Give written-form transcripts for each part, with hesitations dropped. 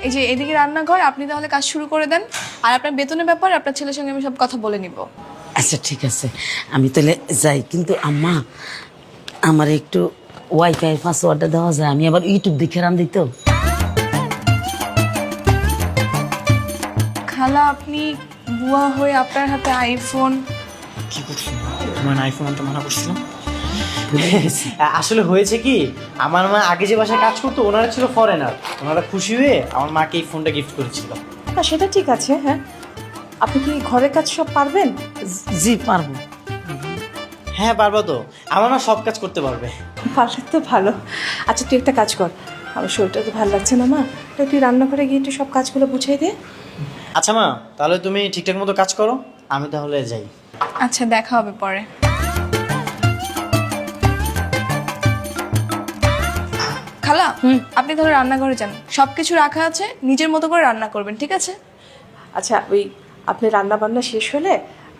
এই যে এদিকে রান্নাঘর, আপনি তাহলে কাজ শুরু করে দেন। আর আপনার বেতনের ব্যাপারে আপনার ছেলের সঙ্গে আমি সব কথা বলে নিব। আচ্ছা ঠিক আছে, আমি তাহলে যাই। কিন্তু আম্মা, আমার একটু ওয়াইফাই পাসওয়ার্ডটা দেওয়া যায়? আমি আবার ইউটিউব দেখে রান্ধি তো। খালা, আপনি বুয়া হয়ে আপনার হাতে আইফোন। কি করছো? তোমার আইফোন আনতে মানা করছিলাম। আসলে হয়েছে কি, আমার মা আগে যে বাসায় কাজ করতো ওনারা ছিল ফরেনার। ওনারা খুশি হয়ে আমার মাকে এই ফোনটা গিফট করেছিল। না সেটা ঠিক আছে, হ্যাঁ। আপনি কি ঘরের কাজ সব পারবেন? জি পারবো। হ্যাঁ পারবো তো, আমার মা সব কাজ করতে পারবে। পারলে তো ভালো। আচ্ছা তুই একটা কাজ কর, আমার শরীরটা তো ভালো লাগছে না মা, তো তুই রান্নাঘরে গিয়ে একটু সব কাজগুলো বুঝাই দে। আচ্ছা মা, তাহলে তুমি ঠিকঠাক মতো কাজ করো, আমি তাহলে যাই। আচ্ছা, দেখা হবে পরে। খালা, আপনি তাহলে রান্নাঘরে যান, সবকিছু রাখা আছে, নিজের মতো করে রান্না করবেন, ঠিক আছে? আচ্ছা ওই আপনি রান্না বান্না শেষ হলে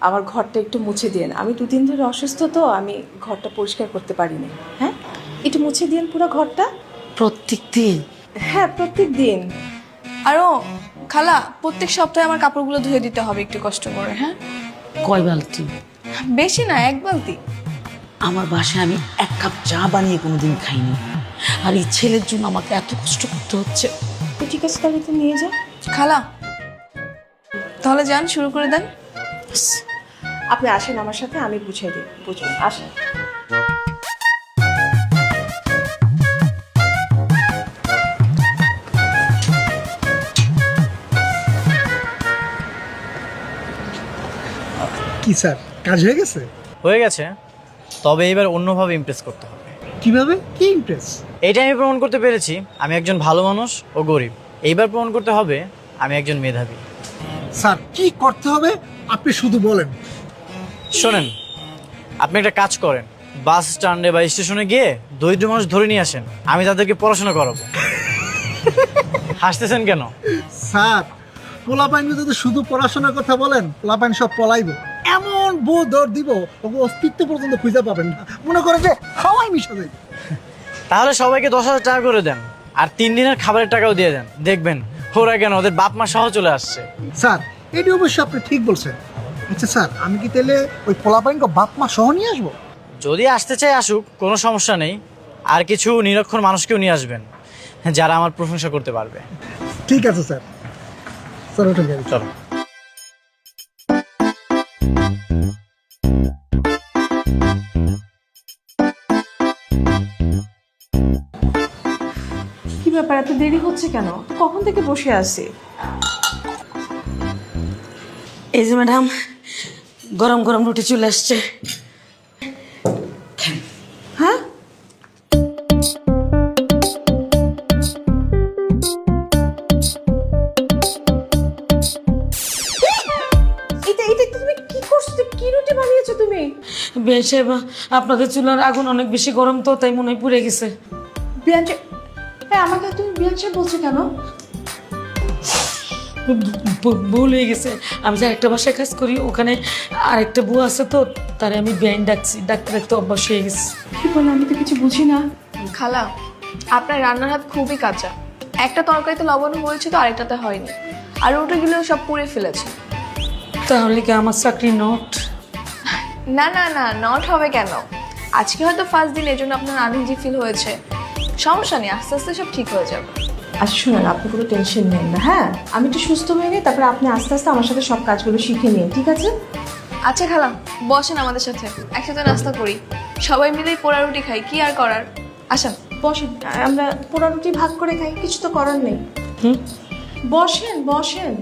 আমার ঘরটা একটু মুছে দিন। আমি দুদিন ধরে অসুস্থ, তো আমি ঘরটা পরিষ্কার করতে পারিনি। হ্যাঁ, একটু মুছে দিন পুরো ঘরটা। প্রত্যেক দিন? হ্যাঁ প্রত্যেক দিন। আরও খালা, প্রত্যেক সপ্তাহে আমার কাপড়গুলো ধুয়ে দিতে হবে একটু কষ্ট করে। হ্যাঁ, কয় বালতি? বেশি না, 1 বালতি। আমার বাসায় আমি 1 কাপ চা বানিয়ে কোনোদিন খাইনি, আর এই ছেলের জন্য আমাকে এত কষ্ট করতে হচ্ছে। তো ঠিক আছে, তাহলে তো নিয়ে যা। খালা, তাহলে যান, শুরু করে দেন। আপনি আসেন আমার সাথে, আমি বুঝাই দিই। বুঝুন, আসেন। কি স্যার, কাজ হয়ে গেছে? হয়ে গেছে, তবে এবার অন্যভাবে ইমপ্রেস করতে হবে। কিভাবে? কি ইমপ্রেস? এইটা আমি প্রমাণ করতে পেরেছি আমি একজন ভালো মানুষ ও গরিব। এইবার প্রমাণ করতে হবে আমি একজন মেধাবী। স্যার কি করতে হবে আপনি শুধু বলেন। শোনেন, আপনি একটা কাজ করেন, বাস স্ট্যান্ডে বা স্টেশনে গিয়ে দরিদ্র মানুষ ধরে নিয়ে আসেন, আমি তাদেরকে পড়াশোনা করাবো। হাসতেছেন কেন? স্যার, পোলাপাইন যদি শুধু পড়াশোনার কথা বলেন, পোলাপাইন সব পলাইবে। এমন বউ দর দিব ওকে অস্তিত্ব পর্যন্ত খুঁজে পাবেন না, মনে করে যে খাওয়াই মিশা যায়। তাহলে সবাইকে 10,000 টাকা করে দেন, আর 3 দিনের খাবারের টাকাও দিয়ে দেন, দেখবেন ওরা কেন ওদের বাপ মা সহ চলে আসছে। স্যার এটি অবশ্য আপনি ঠিক বলছেন। আচ্ছা স্যার, আমি কি তাহলে ওই পোলাপাইনকে বাপ মা সহ নিয়ে আসবো? যদি আসতে চাই আসুক, কোনো সমস্যা নেই। আর কিছু নিরক্ষর মানুষকেও নিয়ে আসবেন যারা আমার প্রশংসা করতে পারবে। ঠিক আছে স্যার। স্যার ওঠেন গাড়ি। চলো। কি ব্যাপার, এত দেরি হচ্ছে কেন? কখন থেকে বসে আছি। এই যে ম্যাডাম, গরম গরম রুটি চলে আসছে। হ্যাঁ, এটা এটা তুমি কি করছো? কি রুটি বানিয়েছো তুমি? বেশ, আপনাদের চুলার আগুন অনেক বেশি গরম, তো তাই মনে হয় পুড়ে গেছে। বিয়াঞ্চে, আমাকে তুমি বিয়াঞ্চে বলছো কেন? ভুল হয়ে গেছে। আমি যে একটা বাসায় কাজ করি, ওখানে আরেকটা বউ আছে, তো তারে আমি বেআইন ডাকছি, ডাকতে ডাকতে অভ্যাস হয়ে গেছে। কি বলে, আমি তো কিছু বুঝি না। খালা, আপনার রান্নার হাত খুবই কাঁচা। একটা তরকারিতে লবণ হয়েছে তো আরেকটাতে হয়নি, আর ওটাগুলো সব পুড়ে ফেলেছে। তাহলে কি আমার চাকরি নট? না না না, নট হবে কেন? আজকে হয়তো ফার্স্ট দিন, এজন্য আপনার আনইজি ফিল হয়েছে। সমস্যা নেই, আস্তে আস্তে সব ঠিক হয়ে যাবে। আচ্ছা শুনুন, আপনি কোনো টেনশন নেন না। হ্যাঁ, আমি একটু সুস্থ হয়ে নিই, তারপরে আপনি আস্তে আস্তে আমার সাথে সব কাজগুলো শিখে নিন, ঠিক আছে? আচ্ছা খালা, বসেন আমাদের সাথে, একসাথে নাস্তা করি, সবাই মিলেই পোড়া রুটি খাই, কি আর করার। আসেন বসেন, আমরা পোড়া রুটি ভাগ করে খাই, কিছু তো করার নেই। বসেন বসেন।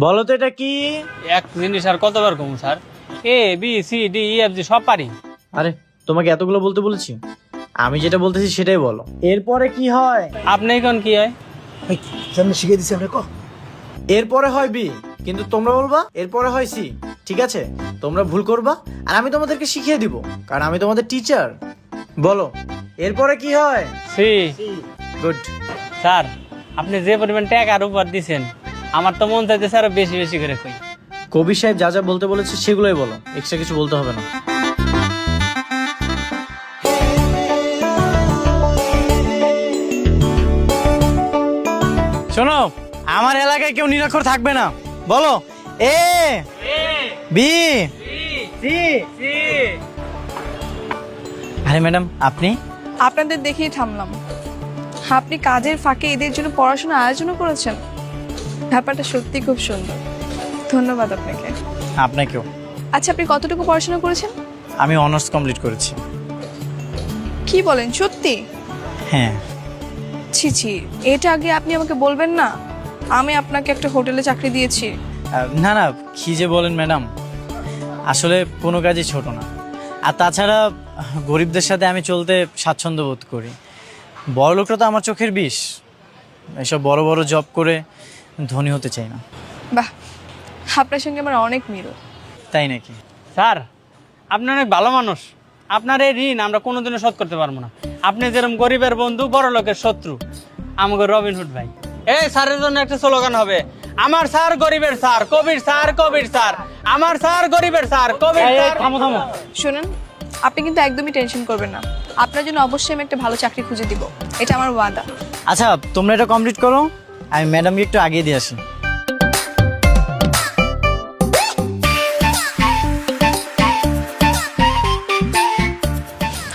বলো তো এটা কি? এক জিনিস আর কতবার কমু sir? A B C D E F G সব পারি। আরে তোমাকে এতগুলো বলতে বলেছি? আমি যেটা বলতেছি সেটাই বলো। এরপরে কি হয়? আপনি কোন কি হয়? সামনে শিখে দিচ্ছি আমরা। এরপরে হয় বি, কিন্তু তোমরা বলবা এরপরে হয় সি। ঠিক আছে? তোমরা ভুল করবা আর আমি তোমাদেরকে শিখিয়ে দিব, কারণ আমি তোমাদের টিচার। বলো এরপরে কি হয়? সি। গুড। স্যার আপনি যে পরিমাণ টাকার উপর দিছেন, আমার তো মন চাইতেছে আরো বেশি বেশি করে কই। কবির সাহেব যা যা বলতে বলেছে সেগুলোই বলো, এক্সট্রা কিছু বলতে হবে না। শোনো, আমার এলাকায় কেউ নিরক্ষর থাকবে না। বলো এ বি সি। আরে ম্যাডাম আপনি? আপনাদের দেখেই থামলাম। আপনি কাজের ফাঁকে এদের জন্য পড়াশোনা আয়োজনও করেছেন, ব্যাপারটা সত্যি খুব সুন্দর। ধন্যবাদ আপনাকে। আপনাকেও। আচ্ছা, আপনি কতটুকু পড়াশোনা করেছেন? আমি অনার্স কমপ্লিট করেছি। কি বলেন, সত্যি? হ্যাঁ। ছি ছি, এটা আগে আপনি আমাকে বলবেন না? আমি আপনাকে একটা হোটেলে চাকরি দিয়েছি। না না, কি যে বলেন ম্যাডাম, আসলে কোনো কাজই ছোট না। আর তাছাড়া গরিবদের সাথে আমি চলতে স্বাচ্ছন্দ্য বোধ করি। বড় লোকরা তো আমার চোখের বিষ। এসব বড় বড় জব করে ধনী হতে চাই না। বাহ, আপনার সঙ্গে আমার অনেক মিল। তাই নাকি? স্যার আপনি অনেক ভালো মানুষ। আপনার এই ঋণ আমরা কোনোদিনও শোধ করতে পারবো না। আপনি যেরকম গরিবের বন্ধু, বড় লোকের শত্রু, আমাকে রবিনহুড ভাই। এই স্যারের জন্য একটা স্লোগান হবে, আমার স্যার গরিবের স্যার, কবির স্যার, কবির স্যার, আমার স্যার গরিবের স্যার, কবির স্যার। থামো থামো। শুনুন, আপনি কিন্তু একদমই টেনশন করবেন না। আপনার জন্য অবশ্যই আমি একটা ভালো চাকরি খুঁজে দিব, এটা আমার ওয়াদা। আচ্ছা, তোমরা এটা কমপ্লিট করো, আমি ম্যাডামকে একটু আগিয়ে দিয়ে আসি।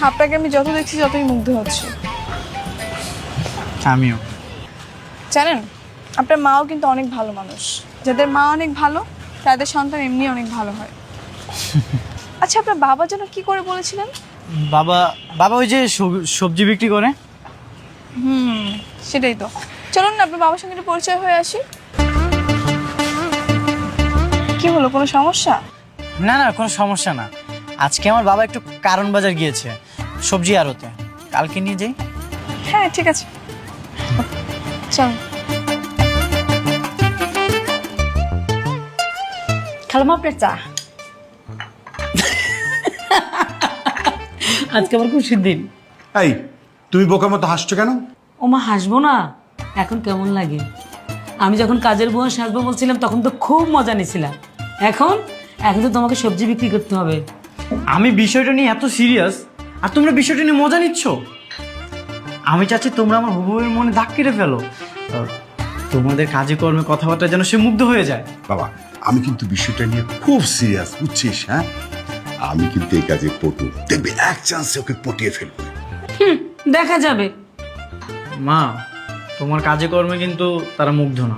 আপনাকে আমি যত দেখছি যতই মুগ্ধ হচ্ছে। আমিও। জানেন, আপনার মাও কিন্তু অনেক ভালো মানুষ। যাদের মা অনেক ভালো তাদের সন্তান এমনি অনেক ভালো হয়। আচ্ছা, আপনার বাবা যেন কি করে বলেছিলেন? বাবা বাবা ওই যে সবজি বিক্রি করে। সেটাই তো। চলুন না আপনার বাবার সঙ্গে একটু পরিচয় হয়ে আসি। কি হলো, কোনো সমস্যা? না না, কোনো সমস্যা না। আজকে আমার বাবা একটু কারণ বাজার গিয়েছে সবজি আড়তে, কালকে নিয়ে যাই। হ্যাঁ ঠিক আছে, চল। খালাম আপনার চা। আজকে আমার খুশির দিন। এই তুমি বোকার মতো হাসছো কেন? ওমা হাসবো না? এখন কেমন লাগে? আমি যখন কাজের বুয়া সাজবো বলছিলাম তখন তো খুব মজা নিয়েছিলাম। এখন এখন তো তোমাকে সবজি বিক্রি করতে হবে। আমি বিষয়টা নিয়ে এত সিরিয়াস আর তোমরা বিষয়টা নিয়ে মজা নিচ্ছ। আমি চাচ্ছি তোমরা আমার হুবুবের মনে দাগ কেটে ফেলো। তোমাদের কাজে কর্মে কথাবার্তা যেন সে মুগ্ধ হয়ে যায়। বাবা, আমি কিন্তু বিষয়টা নিয়ে খুব সিরিয়াস, বুঝছিস? হ্যাঁ, আমি কিন্তু এই কাজে পটু। দেখবে এক চান্সে ওকে পটিয়ে ফেলবো। দেখা যাবে। মা, তোমার কাজে কর্মে কিন্তু তারা মুগ্ধ না,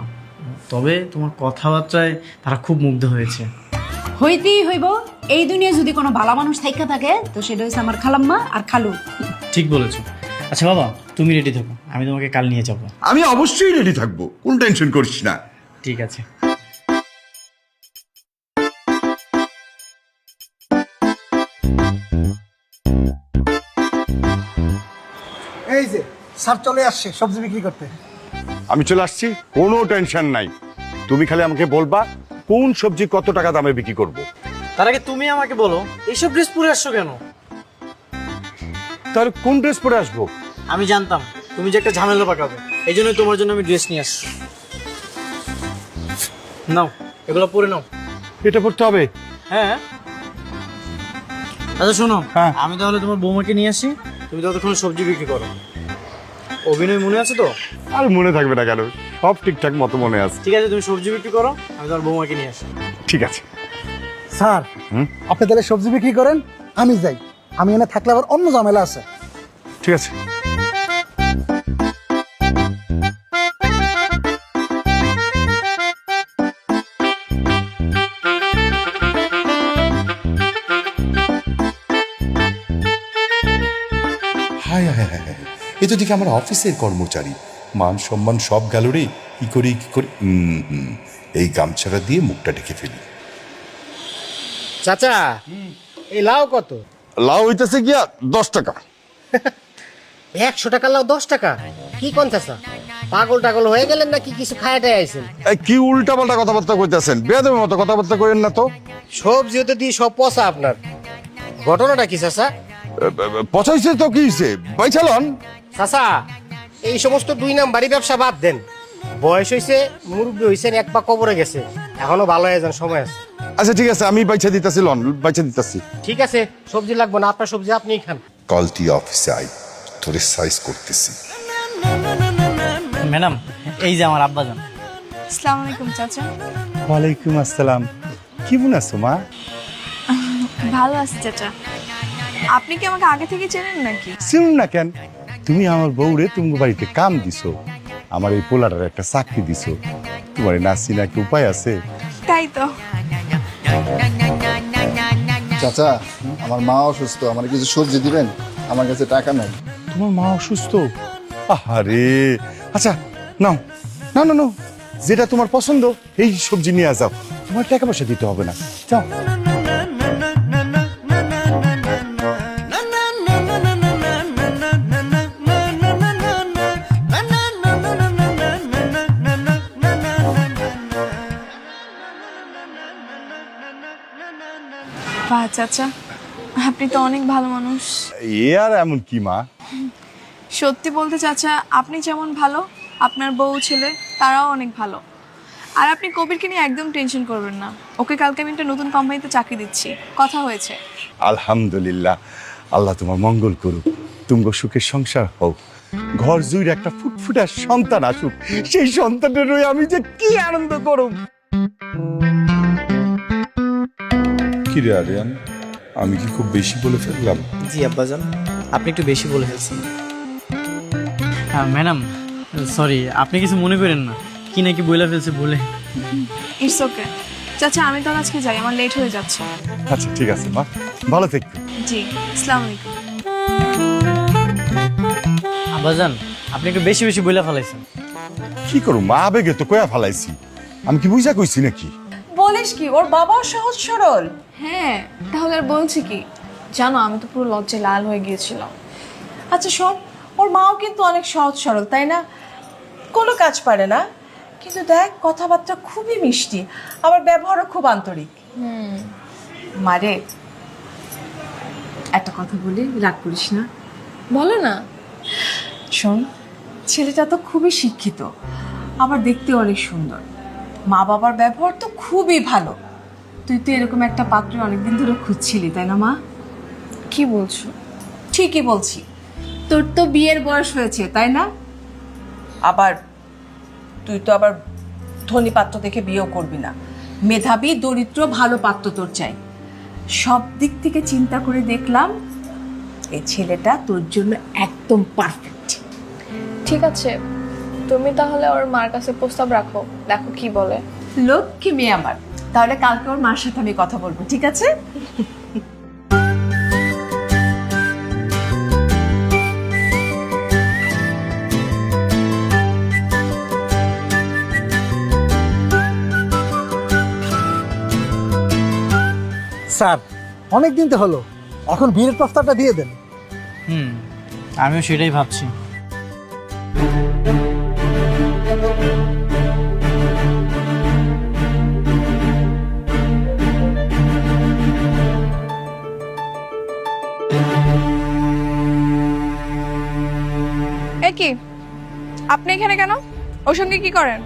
তবে তোমার কথাবার্তায় তারা খুব মুগ্ধ হয়েছে। হইতেই হইব। এই দুনিয়া যদি কোনো ভালো মানুষ থাইকা থাকে তো সেটা হচ্ছে আমার খালাম্মা আর খালু। ঠিক বলেছো। আচ্ছা বাবা, তুমি রেডি থাকো, আমি তোমাকে কাল নিয়ে যাবো। আমি অবশ্যই রেডি থাকবো, কোন টেনশন করিস না। ঠিক আছে। এই যে স্যার চলে আসছে সবজি বিক্রি করতে। আমি চলে আসছি, কোনো টেনশন নাই। তুমি খালি আমাকে বলবা কোন সবজি কত টাকা দামে বিক্রি করব। তার আগে তুমি আমাকে বলো, এইসব ড্রেস পরে আসছো কেন? তাহলে কোন ড্রেস পরে আসবো? আমি জানতাম তুমি যে একটা ঝামেলা পাকাবে, এই জন্যই তোমার জন্য আমি ড্রেস নিয়ে আসছি। নাও, এগুলো পরে নাও। এটা পড়তে হবে? হ্যাঁ। আচ্ছা শোনো, হ্যাঁ। আমি তাহলে তোমার বৌমাকে নিয়ে আসি, তুমি ততক্ষণ সবজি বিক্রি করো। অভিনয় মনে আছে তো? আর মনে থাকবে না কেন, সব ঠিকঠাক মতো মনে আছে। ঠিক আছে, তুমি সবজি বিক্রি করো, আমি তোমার বৌমাকে নিয়ে আসি। ঠিক আছে। স্যার, আপনি তাহলে সবজি বিক্রি করেন, আমি যাই। আমি এনে থাকলে আবার অন্য ঝামেলা আছে। ঠিক আছে। হায় হায় হায় হায়, এ তো দেখি আমার অফিসের কর্মচারী। মান সম্মান সব গেল রে। কি করি এই গামছাটা দিয়ে মুখটা ঢেকে ফেলি। চাচা, এই লাউ কত? লাউ হইতেছে গিয়া 10 টাকা। 100 টাকা লাউ 10 টাকা? কি কোন চাচা? পাগল টাগল হয়ে গেলেন নাকি কিছু খায়াটাই আইছেন? কি উল্টা পাল্টা কথাবার্তা কইতেছেন? বেয়াদবের মতো কথাবার্তা কইেন না তো। সবজি তো দিয়ে সব পচা আপনার। ঘটনাটা কি চাচা? পচাইছে তো কি হইছে? বাইচালন। চাচা, এই সমস্ত 2 নাম্বারি ব্যবসা বাদ দেন। বয়স হইছে, মুরব্বী হইছেন, এক পা কবরে গেছে, এখনো ভালো হয়ে যান, সময় আছে। আচ্ছা ঠিক আছে, আমি বাইচা দিতাছি, লন বাইচা দিতাছি। ঠিক আছে, সবজি লাগবে না, আপনার সবজি আপনিই খান। কাল তুই অফিসে আই, তোরে সাইজ করতেছি। ম্যাডাম, এই যে আমার আব্বাজান। আসসালামু আলাইকুম চাচা। ওয়ালাইকুম আসসালাম। কেমন আছো মা? ভালো আছি চাচা। আপনি কি আমাকে আগে থেকে চেনেন নাকি? চিনুন না কেন? তুমি আমার বউরে তুমি বাড়িতে কাম দিছো, আমার এই পোলাটার একটা চাকরি দিছো, তোমার না চিনা কি উপায় আছে? তাই তো। চাচা, আমার মা অসুস্থ, আমার কিছু সবজি দিবেন? আমার কাছে টাকা নাই। তোমার মা অসুস্থ? আহারে, আচ্ছা নাও নাও নাও, যেটা তোমার পছন্দ এই সবজি নিয়ে যাও, তোমার টাকা পয়সা দিতে হবে না, যাও। বাহ চাচা, আপনি তো অনেক ভালো মানুষ। এ আর এমন কি মা? সত্যি বলতে চাচা, আপনি যেমন ভালো, আপনার বউ ছেলে তারাও অনেক ভালো। আর আপনি কবিরকে নিয়ে একদম টেনশন করবেন না, ওকে কালকে আমি একটা নতুন কোম্পানিতে চাকরি দিচ্ছি, কথা হয়েছে। আলহামদুলিল্লাহ, আল্লাহ তোমার মঙ্গল করুক, তুমি সুখের সংসার হোক, ঘর জুড়ে একটা ফুটফুটা সন্তান আসুক, সেই সন্তানের রয়ে আমি যে কি আনন্দ করব। কি রে আরিয়ান, আমি কি খুব বেশি বলে ফেললাম? জি আব্বাজান, আপনি একটু বেশি বলে ফেলছেন। হ্যাঁ ম্যাডাম, সরি, আপনি কিছু মনে করেন না, কি নাকি বলে ফেলছে বলে। ইটস ওকে চাচা, আমি তো আজকে যাই, আমার লেট হয়ে যাচ্ছে। আচ্ছা ঠিক আছে মা, ভালো থেকো। জি, আসসালামু আলাইকুম। আব্বাজান, আপনি একটু বেশি বেশি বলে ফেলাইছেন। কি করু মা, আবেগে তো কয়া ফালাইছি, আমি কি বুঝা কইছি নাকি? বলিস কি, ওর বাবাও সহজ সরল। হ্যাঁ, তাহলে আর বলছি কি? জানো, আমি তো পুরো লজ্জায় লাল হয়ে গিয়েছিলাম। আচ্ছা শোন, ওর মাও কিন্তু অনেক সহজ সরল, তাই না? কোনো কাজ পারে না, কিন্তু দেখ কথাবার্তা খুবই মিষ্টি, আবার ব্যবহারও খুব আন্তরিক। মারে, একটা কথা বলি, রাগ করিস না। বলো না। শোন, ছেলেটা তো খুবই শিক্ষিত, আবার দেখতে অনেক সুন্দর, মা বাবার ব্যবহার তো খুবই ভালো। তুই তো এরকম একটা পাত্র অনেকদিন ধরে খুঁজছিলি, তাই না মা? কি বলছো? ঠিকই বলছি, তোর তো বিয়ের বয়স হয়েছে, তাই না? আবার তুই তো আবার ধনী পাত্র দেখে বিয়েও করবি না, মেধাবী দরিদ্র ভালো পাত্র তোর চাই। সব দিক থেকে চিন্তা করে দেখলাম এই ছেলেটা তোর জন্য একদম পারফেক্ট। ঠিক আছে, তুমি তাহলে ওর মার কাছে প্রস্তাব রাখো, দেখো কি বলে। লক্ষ্মী মেয়ে আমার, তাহলে কালকে ওর মার সাথে আমি কথা বলবো, ঠিক আছে? স্যার, অনেক দিন তো হলো, এখন বিয়ের প্রস্তাবটা দিয়ে দেন। আমিও সেটাই ভাবছি। এ কি, আপনি এখানে কেন? ওর সঙ্গে কি করেন?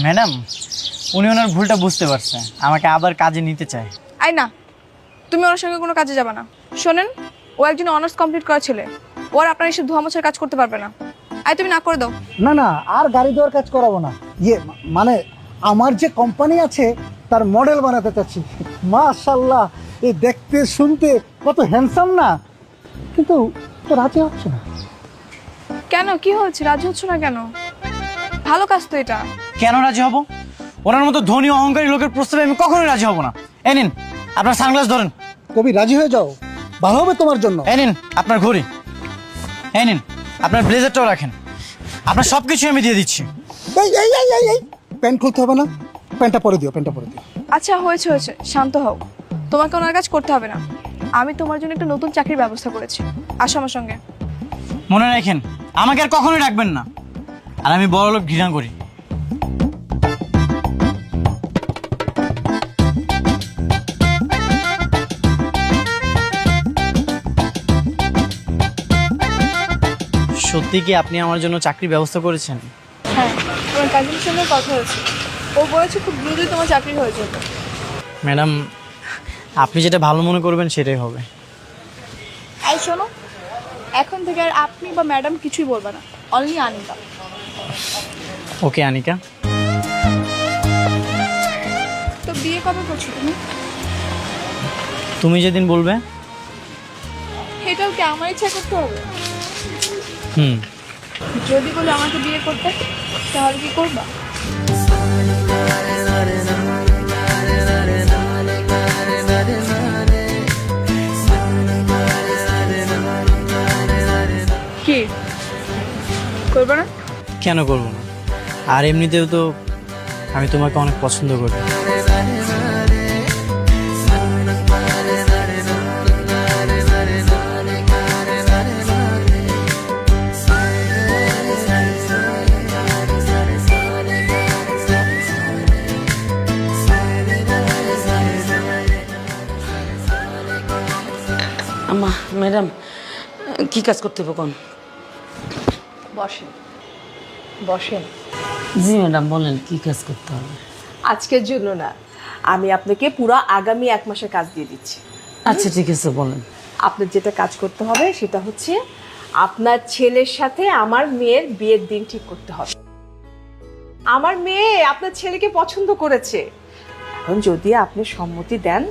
ম্যাডাম, উনি ওনার ভুলটা বুঝতে পারছে, আমাকে আবার কাজে নিতে চায়। আই না, তুমি ওর সঙ্গে কোনো কাজে যাবে না। শোনেন, ও একজন অনার্স কমপ্লিট করা ছেলে, ও আর আপনার এসব ধোয়া মোছার কাজ করতে পারবে না। আই, তুমি না করে দাও। না না, আর গাড়ি দেওয়ার কাজ করাবো না। মানে আমার যে কোম্পানি আছে তার মডেল বানাতে চাচ্ছি। মাশাআল্লাহ, এই দেখতে শুনতে কত হ্যান্ডসাম না, কিন্তু তো রাজি হচ্ছে না। কেন, কি হয়েছে? রাজি হচ্ছ না কেন? ভালো কাজ তো এটা। কেন রাজি হব? ওনার মতো ধনী অহংকারী লোকের প্রস্তাবে আমি কখনোই রাজি হব না। এই নিন আপনার সানগ্লাস ধরেন। কবি, রাজি হয়ে যাও, ভালো হবে তোমার জন্য। এই নিন আপনার ঘড়ি, এই নিন আপনার ব্লেজারটাও রাখেন, আপনার সবকিছু আমি দিয়ে দিচ্ছি। এই প্যান্ট খুলতে হবে না, প্যান্টটা পরে দিও, প্যান্টটা পরে দিও। আচ্ছা হয়েছে হয়েছে, শান্ত হও। তোমাকে ওনার কাজ করতে হবে না, আমি তোমার জন্য একটা নতুন চাকরির ব্যবস্থা করেছি। আসো আমার সঙ্গে। মনে রাখেন, আমাকে আর কখনোই রাখবেন না। আর আমি বড়লোক ঘৃণা করি। সত্যি কি আপনি আমার জন্য চাকরির ব্যবস্থা করেছেন? হ্যাঁ, তোমার কাজিনের সঙ্গে কথা হয়েছে, ও বলেছে খুব দ্রুতই তোমার চাকরি হয়ে যাবে। ম্যাডাম, আপনি যেটা ভালো মনে করবেন সেটাই হবে। এই শোনো, এখন থেকে আর আপনি বা ম্যাডাম কিছুই বলবে না, অনলি আনিকা। ওকে আনিকা। তো বিয়ে কবে করছো তুমি? তুমি যেদিন বলবে। এটাও কি আমার ইচ্ছা করতে হবে? হুম। যদি বলে আমাকে বিয়ে করতে, তাহলে কি করবা? কি করবে না? কেন করবো না? আর এমনিতেও তো আমি তোমাকে অনেক পছন্দ করি। আম্মা, ম্যাডাম, কি কাজ করতে হবে কোন? বসেন বসেন। জি ম্যাডাম, বলেন কি কাজ করতে হবে? আজকের জন্য না, আমি আপনাকে পুরো আগামী 1 মাসের কাজ দিয়ে দিচ্ছি। আচ্ছা ঠিক আছে, বলেন। আপনার যেটা কাজ করতে হবে সেটা হচ্ছে আপনার ছেলের সাথে আমার মেয়ের বিয়ের দিন ঠিক করতে হবে। আমার মেয়ে আপনার ছেলেকে পছন্দ করেছে। এখন যদি আপনি সম্মতি দেন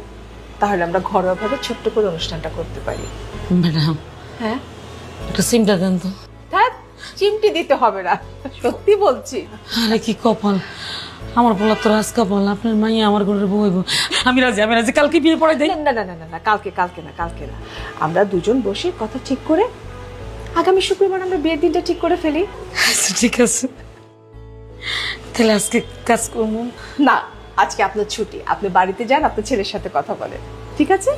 তাহলে আমরা ঘরোয়াভাবে ছোট্ট করে অনুষ্ঠানটা করতে পারি। ম্যাডাম, হ্যাঁ, একটা সিমটা দেন তো। হ্যাঁ, চিমটি দিতে হবে না, সত্যি বলছি। আরে কি কপাল, আমার পোলা তো রাজ কপাল, আপনার মাইয়া আমার ঘরের বউ হইব। আমি রাজি, কালকে বিয়ে পড়াই দেই। না না না না না, কালকে না, আমরা দুজন বসে কথা ঠিক করে আগামী শুক্রবার আমরা বিয়ের দিনটা ঠিক করে ফেলি। আচ্ছা ঠিক আছে, তাহলে আজকে কাজ করবো না, আজকে আপনার ছুটি, আপনি বাড়িতে যান, আপনার ছেলের সাথে কথা বলেন, ঠিক আছে?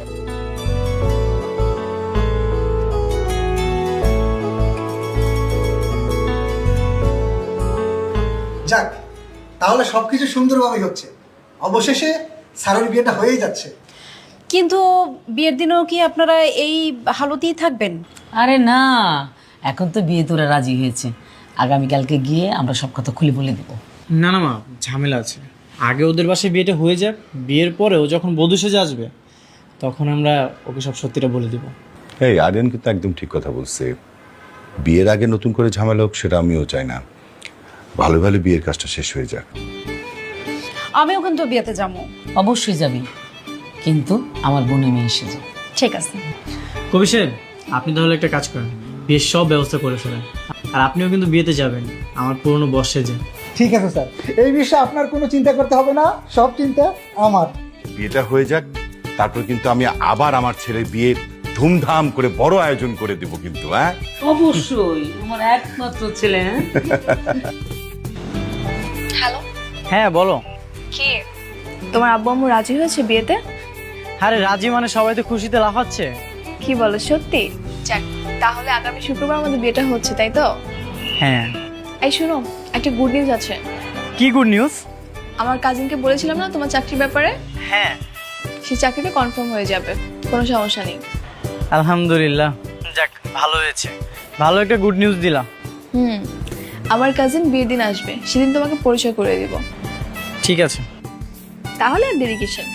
যাক, তাহলে সবকিছু সুন্দরভাবেই হচ্ছে। অবশেষে স্যারের বিয়েটা হয়েই যাচ্ছে। কিন্তু বিয়ের দিনেও কি আপনারা এই হালতেই থাকবেন? আরে না, এখন তো বিয়ে তোরা রাজি হয়েছে, আগামীকালকে গিয়ে আমরা সব কথা খুলে বলে দেবো। না না মা, ঝামেলা আছে। আগে ওদের বাসায় বিয়েটা হয়ে যাক, বিয়ের পরেও যখন বধূ সেজে আসবে তখন আমরা ওকে সব সত্যিটা বলে দেব। এই আরিয়ান কিন্তু একদম ঠিক কথা বলছে। বিয়ের আগে নতুন করে ঝামেলা হোক সেটা আমিও চাই না। ভালো ভালো বিয়ের কাজটা শেষ হয়ে যাক। আমিও কিন্তু বিয়েতে যাবো। অবশ্যই যাবি, কিন্তু আমার বোনের মেয়ে এসে যাবে। ঠিক আছে। কবি সাহেব, আপনি তাহলে একটা কাজ করেন, বিয়ের সব ব্যবস্থা করে ফেলেন। আর আপনিও কিন্তু বিয়েতে যাবেন আমার পুরনো বস সেজে। ঠিক আছে স্যার, এই বিষয়ে আপনার কোনো চিন্তা করতে হবে না, সব চিন্তা আমার। বিয়েটা হয়ে যাক, তারপর কিন্তু আমি আবার আমার ছেলের বিয়ে ধুমধাম করে বড় আয়োজন করে দেব কিন্তু। হ্যাঁ অবশ্যই, আমার একমাত্র ছেলে। হ্যালো, হ্যাঁ বলো। কি তোমার আব্বু আম্মু রাজি হয়েছে বিয়েতে? আরে রাজি মানে সবাই তো খুশিতে লাফাচ্ছে। কি বলো, সত্যি? যাক, তাহলে আগামী শুক্রবার আমাদের বিয়েটা হচ্ছে, তাই তো? হ্যাঁ। এই শোনো, একটা গুড নিউজ আছে। কি গুড নিউজ? আমার কাজিনকে বলেছিলাম না তোমার চাকরির ব্যাপারে? হ্যাঁ। সেই চাকরিটা কনফার্ম হয়ে যাবে, কোনো সমস্যা নেই। আলহামদুলিল্লাহ, যাক ভালো হয়েছে, ভালো একটা গুড নিউজ দিলা। আমার কাজিন বিয়ের দিন আসবে, সেদিন তোমাকে পরিচয় করে দিব। ঠিক আছে। তাহলে আর দেরি কিসের,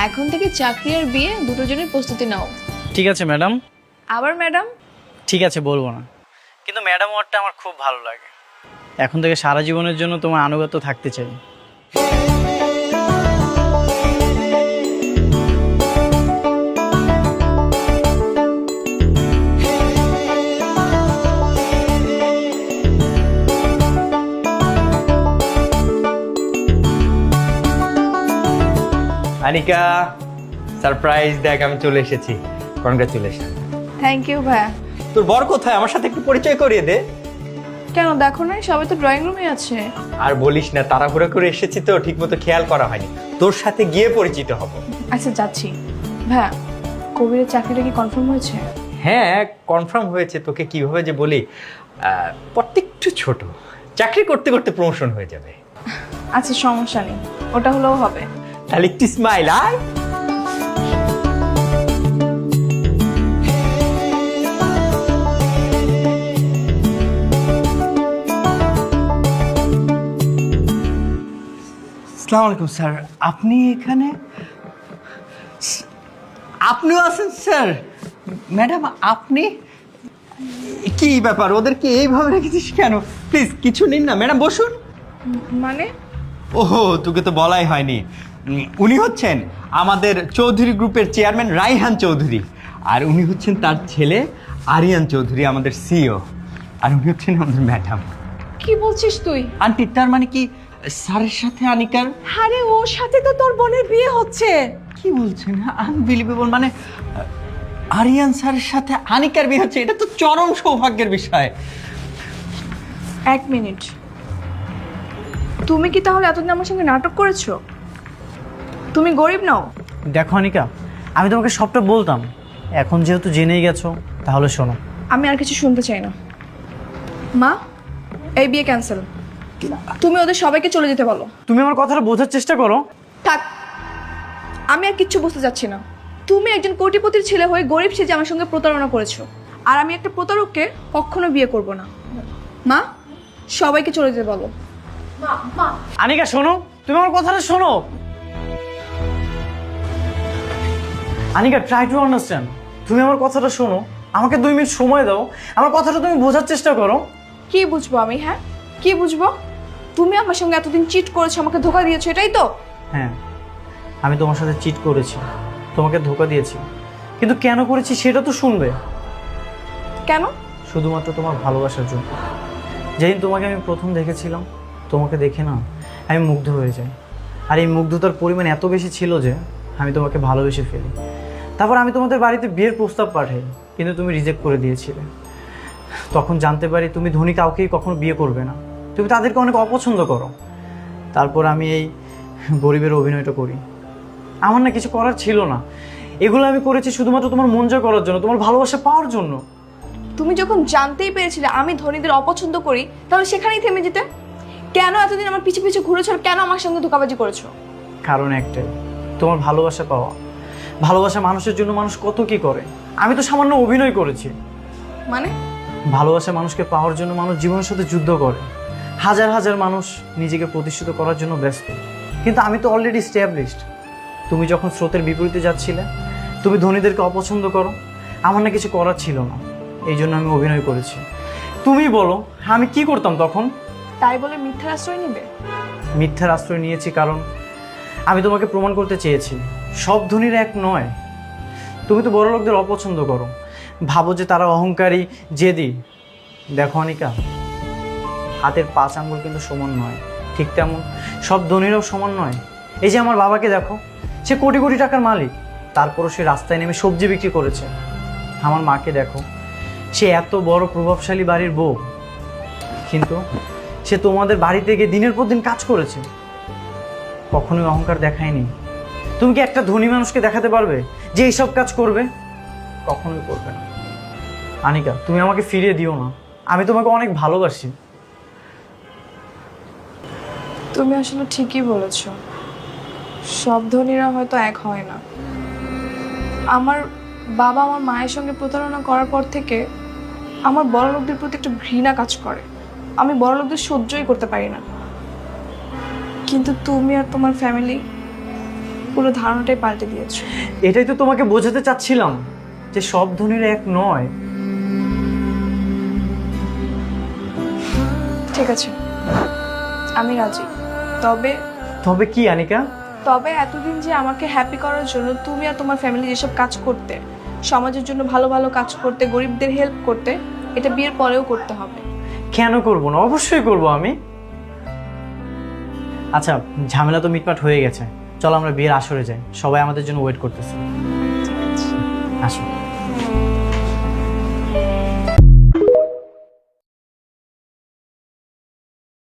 এখন থেকে চাকরি আর বিয়ে দুটো জনের প্রস্তুতি নাও। ঠিক আছে ম্যাডাম। আবার ম্যাডাম? ঠিক আছে, বলবো না, কিন্তু ম্যাডাম ওয়ার্ডটা আমার খুব ভালো লাগে। এখন থেকে সারা জীবনের জন্য তোমার আনুগত্য থাকতে চাই। আনিকা, সারপ্রাইজ দেখ, আমি চলে এসেছি। কনগ্রাচুলেশন। থ্যাংক ইউ ভাইয়া। তোর বর কোথায়? আমার সাথে একটু পরিচয় করিয়ে দে। কেন, দেখো না সবাই তো ড্রয়িং রুমে আছে। আর বলিস না, তাড়াহুড়ো করে এসেছি তো, ঠিকমতো খেয়াল করা হয়নি। তোর সাথে গিয়ে পরিচিত হব। আচ্ছা যাচ্ছি। ভাইয়া, কবিরের চাকরিটা কি কনফার্ম হয়েছে? হ্যাঁ কনফার্ম হয়েছে, তোকে কিভাবে যে বলি, পদটা একটু ছোট, চাকরি করতে করতে প্রমোশন হয়ে যাবে। আচ্ছা সমস্যা নেই, ওটা হলেও হবে। তাহলে একটু স্মাইল আয়। আসসালামু আলাইকুম স্যার, আপনি এখানে? আপনিও আছেন স্যার? ম্যাডাম আপনি কি ব্যাপার, ওদেরকে এইভাবে রেখেছিস কেন? প্লিজ কিছু নিন না। ম্যাডাম বসুন। মানে ওহো, তোকে তো বলাই হয়নি। উনি হচ্ছেন আমাদের চৌধুরী গ্রুপের চেয়ারম্যান রাইহান চৌধুরী, আর উনি হচ্ছেন তার ছেলে আরিয়ান চৌধুরী, আমাদের সিইও, আর উনি হচ্ছেন আমাদের ম্যাডাম। কি বলছিস তুই? আন্টি, তার মানে কি স্যারের সাথে আনিকার? আরে ওর সাথে তো তোর বোনের বিয়ে হচ্ছে। কি বলছেন? আনবিলিভেবল। মানে আরিয়ান স্যারের সাথে আনিকার বিয়ে হচ্ছে? এটা তো চরম সৌভাগ্যের বিষয়। এক মিনিট, তুমি কি তাহলে এতদিন আমার সঙ্গে নাটক করেছো? তুমি গরিব নাও? দেখো অনিকা, আমি তোমাকে সবটা বলতাম, এখন যেহেতু জেনেই গেছো তাহলে শোনো। আমি আর কিছু শুনতে চাই না। মা, এই বিয়ে ক্যান্সেল। তুমি ওদের সবাইকে চলে যেতে বলো। তুমি আমার কথাটা বোঝার চেষ্টা করো। থাক, আমি আর কিচ্ছু বুঝতে চাচ্ছি না। তুমি একজন কোটিপতির ছেলে হয়ে গরিব সেজে আমার সঙ্গে প্রতারণা করেছো, আর আমি একটা প্রতারককে কখনো বিয়ে করব না। মা, সবাইকে চলে যেতে বলো। আনিকা শোনো, তুমি আমার কথাটা শোনো। Anika, try to understand. তুমি আমার কথাটা শোনো, আমাকে 2 মিনিট সময় দাও, আমার কথাটা তুমি বোঝার চেষ্টা করো। কি বুঝবো আমি? হ্যাঁ, কি বুঝবো? তুমি আমার সঙ্গে এতদিন চিট করেছো, আমাকে ধোকা দিয়েছো, এটাই তো? হ্যাঁ, আমি তোমার সাথে চিট করেছি, তোমাকে ধোকা দিয়েছি, কিন্তু কেন করেছি সেটা তো শুনবে। কেন? শুধুমাত্র তোমার ভালোবাসার জন্য। যেদিন তোমাকে আমি প্রথম দেখেছিলাম, তোমাকে দেখে না আমি মুগ্ধ হয়ে যাই, আর এই মুগ্ধতার পরিমাণ এত বেশি ছিল যে আমি তোমাকে ভালোবেসে ফেলি। তারপর আমি তোমাদের বাড়িতে বিয়ের প্রস্তাব পাঠাই, কিন্তু তুমি রিজেক্ট করে দিয়েছিলে। তখন জানতে পারি তুমি ধনী কাউকেই কখনো বিয়ে করবে না, তুমি তাদেরকে অনেক অপছন্দ করো। তারপর আমি এই গরিবের অভিনয়টা করি। আমার না কিছু করার ছিল না, এগুলো আমি করেছি শুধুমাত্র তোমার মন জয় করার জন্য, তোমার ভালোবাসা পাওয়ার জন্য। তুমি যখন জানতেই পেরেছিলে আমি ধনীদের অপছন্দ করি, তাহলে সেখানেই থেমে যেতে। কেন এতদিন আমার পিছু পিছু ঘুরেছো, আর কেন আমার সঙ্গে ধোকাবাজি করেছো? কারণ একটাই, তোমার ভালোবাসা পাওয়া। ভালোবাসা মানুষের জন্য মানুষ কত কি করে, আমি তো সামান্য অভিনয় করেছি। মানে? ভালোবাসা মানুষকে পাওয়ার জন্য মানুষ জীবনের সাথে যুদ্ধ করে, হাজার হাজার মানুষ নিজেকে প্রতিষ্ঠিত করার জন্য ব্যস্ত, কিন্তু আমি তো অলরেডি এস্টাবলিশড। তুমি যখন স্রোতের বিপরীতে যাচ্ছিলে, তুমি ধনীদেরকে অপছন্দ করো, আমার না কিছু করার ছিল না, এই জন্য আমি অভিনয় করেছি। তুমি বলো আমি কি করতাম তখন? তাই বলে মিথ্যার আশ্রয় নিবে? মিথ্যার আশ্রয় নিয়েছি কারণ আমি তোমাকে প্রমাণ করতে চেয়েছি সব ধনীর এক নয়। তুমি তো বড় লোকদের অপছন্দ করো, ভাবো যে তারা অহংকারী, জেদি। দেখো অনিকা, হাতের 5 আঙ্গুল কিন্তু সমান নয়, ঠিক তেমন সব ধনীরাও সমান নয়। এই যে আমার বাবাকে দেখো, সে কোটি কোটি টাকার মালিক, তারপরও সে রাস্তায় নেমে সবজি বিক্রি করেছে। আমার মাকে দেখো, সে এত বড় প্রভাবশালী বাড়ির বউ, কিন্তু সে তোমাদের বাড়িতে গিয়ে দিনের পর দিন কাজ করেছে, কখনোই অহংকার দেখায়নি। তুমি কি একটা ধনী মানুষকে দেখাতে পারবে যে এইসব কাজ করবে? কখনোই করবে না। আনিকা, তুমি আমাকে ফিরিয়ে দিও না, আমি তোমাকে অনেক ভালোবাসি। তুমি আসলে ঠিকই বলেছো, সব ধনীরা হয়তো এক হয় না। আমার বাবা আমার মায়ের সঙ্গে প্রতারণা করার পর থেকে আমার বড় লোকদের প্রতি একটা ঘৃণা কাজ করে। আমি বড় লোকদের সহ্যই করতে পারি না, কিন্তু তুমি আর তোমার ফ্যামিলি পুরো ধারণাটাই পাল্টে দিয়েছো। এটাই তো তোমাকে বোঝাতে চাচ্ছিলাম যে সব ধনীরা এক নয়। ঠিক আছে, আমি রাজি। তবে তবে কি আনিকা? তবে এতদিন যে আমাকে হ্যাপি করার জন্য তুমি আর তোমার ফ্যামিলি যেসব কাজ করতে, সমাজের জন্য ভালো ভালো কাজ করতে, গরিবদের হেল্প করতে, এটা বিয়ের পরেও করতে হবে। কেন করবো না? অবশ্যই করবো আমি। আচ্ছা, ঝামেলা তো মিটমাট হয়ে গেছে, চলো আমরা বিয়ের আসরে যাই, সবাই আমাদের জন্য ওয়েট করতেছে। আসো।